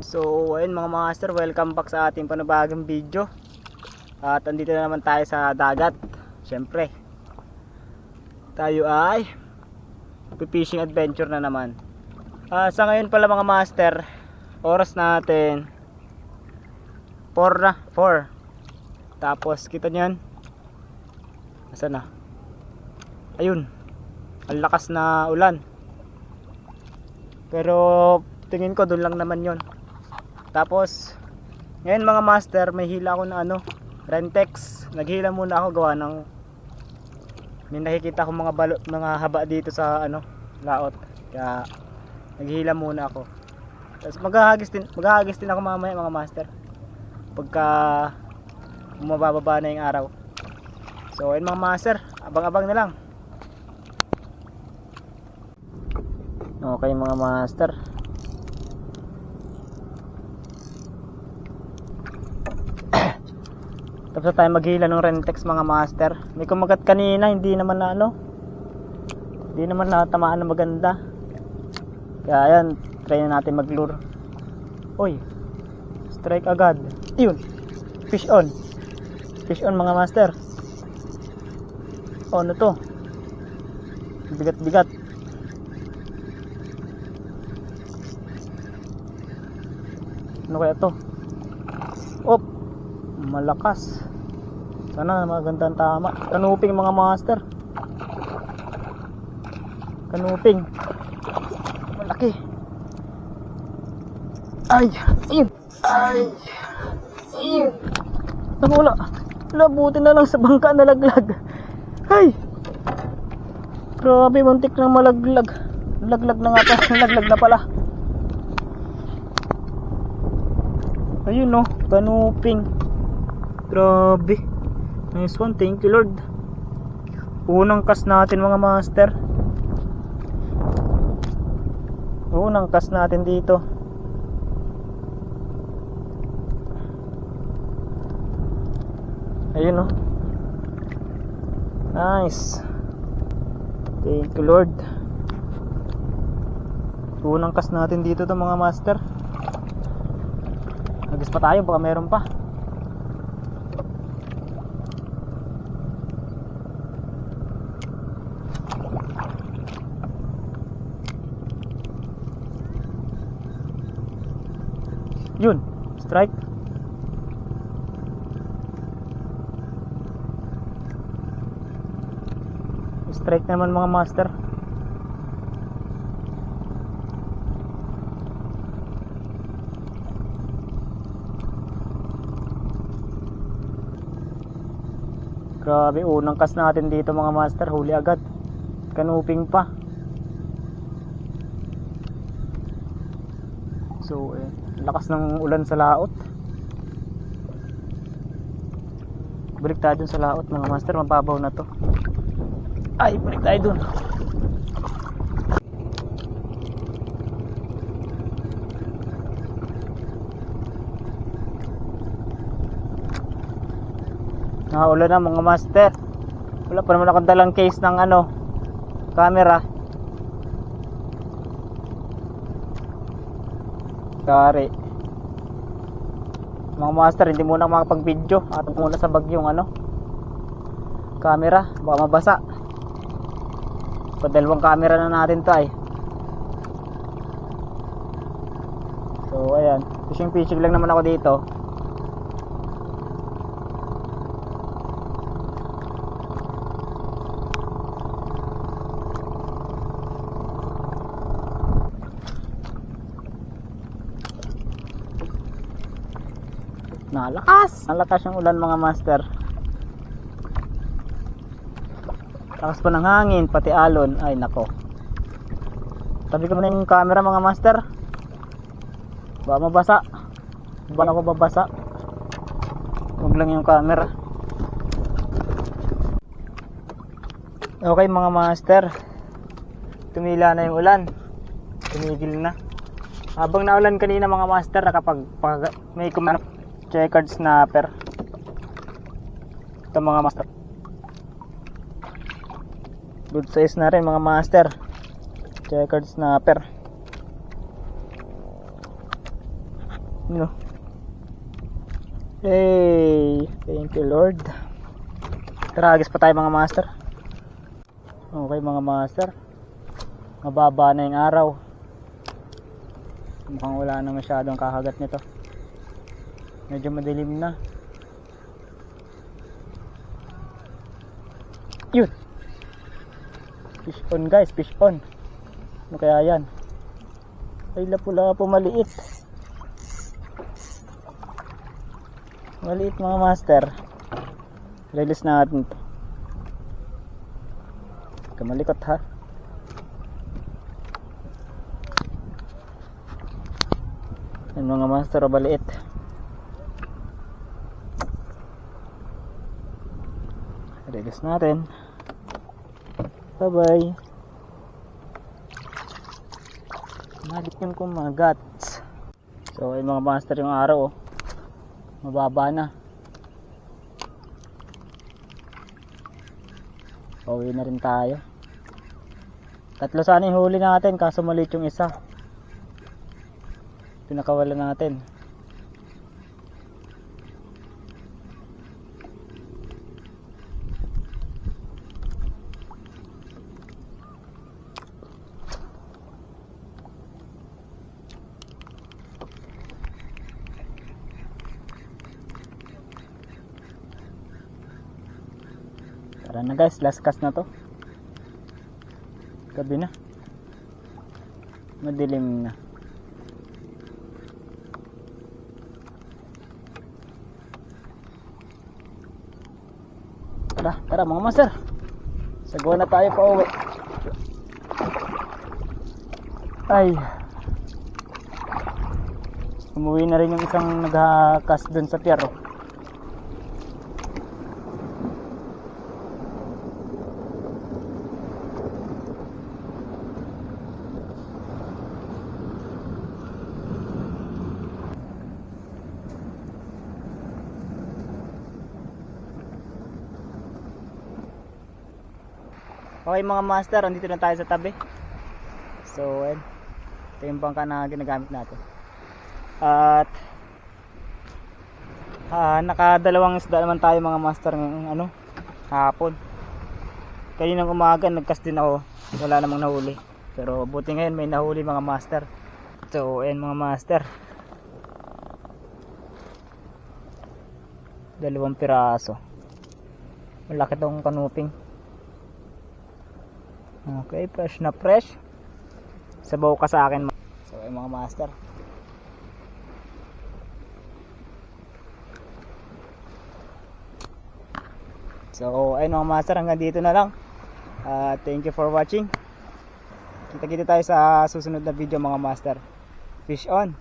So ayun mga master, welcome back sa ating panibagong video. At andito na naman tayo sa dagat. Siyempre tayo ay fishing adventure na naman. Sa ngayon pala mga master, oras natin 4 na, 4. Tapos kita nyo yan, asan na? Ayun, ang lakas na ulan. Pero tingin ko doon lang naman yon. Tapos ngayon mga master, may hila ako na Rentex. Naghila muna ako gawa ng may nakikita akong mga haba dito sa laot. Kaya naghila muna ako. Tapos maghahagis din ako mamaya mga master, pagka bumababa na yung araw. So ayun mga master, abang-abang na lang. Okay mga master, tapos tayo maghila ng Rentex mga master. May kumagat kanina, hindi naman natamaan na maganda. Kaya ayan, try na natin maglure. Uy, strike agad. Yun, fish on mga master. Ano to, bigat. Ano kaya to? Op, malakas. Sana magandang tama. Kanuping mga master. Kanuping. Malaki. Ay, ayun. Ayun. Wala. Buti na lang sa bangka nalaglag. Ay. Grabe, muntik nang malaglag. Nalaglag na pala. Ayun no, kanuping. Grabe. Nice one, thank you Lord. Unang cast natin mga master. Unang cast natin dito. Ayun no. Nice. Thank you Lord. Unang cast natin dito to mga master. Agis pa tayo, baka meron pa. Yun, strike. Strike naman mga master. Grabe, unang cast natin dito mga master, huli agad. Kanuping pa. So lakas ng ulan sa laot. Balik tayo dun sa laot mga master, mababaw na to. Ay, balik tayo dun. Nakaulan na mga master. Wala pa naman akong dalang case ng camera. Kari mga master, hindi muna makapag-video at muna sa bagyong camera, baka mabasa. Padalawang camera na natin to ay. So ayan, fishing lang naman ako dito. Nalakas yung ulan mga master. Lakas pa ng hangin, pati alon. Ay nako, tabi ko muna yung camera mga master, baka mabasa. Baka ako babasa. Huwag lang yung camera. Okay mga master, tumila na yung ulan, tumigil na. Habang naulan kanina mga master, may checkered snapper. Ito mga master, good size na rin mga master. Checkered snapper. No. Hey, thank you Lord. Tragis pa tayo mga master. Okay mga master, mababa na yung araw. Mukhang wala na masyadong kakagat nito. Medyo madilim na. Yun, fish on guys, fish on. Ano kaya yan? Ay lapu-lapu maliit. Maliit mga master. Release natin to. Kamalikot ha. Yan mga master o baliit. Release natin. Bye bye. Malit yung kumagat. So ay mga master yung araw oh. Mababa na. Pauwi na rin tayo. Tatlo sana yung huli natin kaso maliit yung isa. Pinakawala natin. Tara na guys, last cast na to. Gabi na. Madilim na. Tara mga master. Sagwa na tayo pa uwi. Ay. Umuwi na rin yung isang naghakas dun sa pier. Okay mga master, andito na tayo sa tabi. So, ito yung bangka na ginagamit natin. At nakadalawang isda naman tayo mga master ngayong hapon. Kaninang umaga nagcast din ako, wala namang nahuli. Pero buti ngayon may nahuli mga master. So, ayan mga master. 2 piraso. Malaki tong kanuping. Okay, fresh na fresh. Sabaw ka sa akin. So, ay mga master. So, ay mga master, hanggang dito na lang. Thank you for watching. Kita-kita tayo sa susunod na video mga master. Fish on.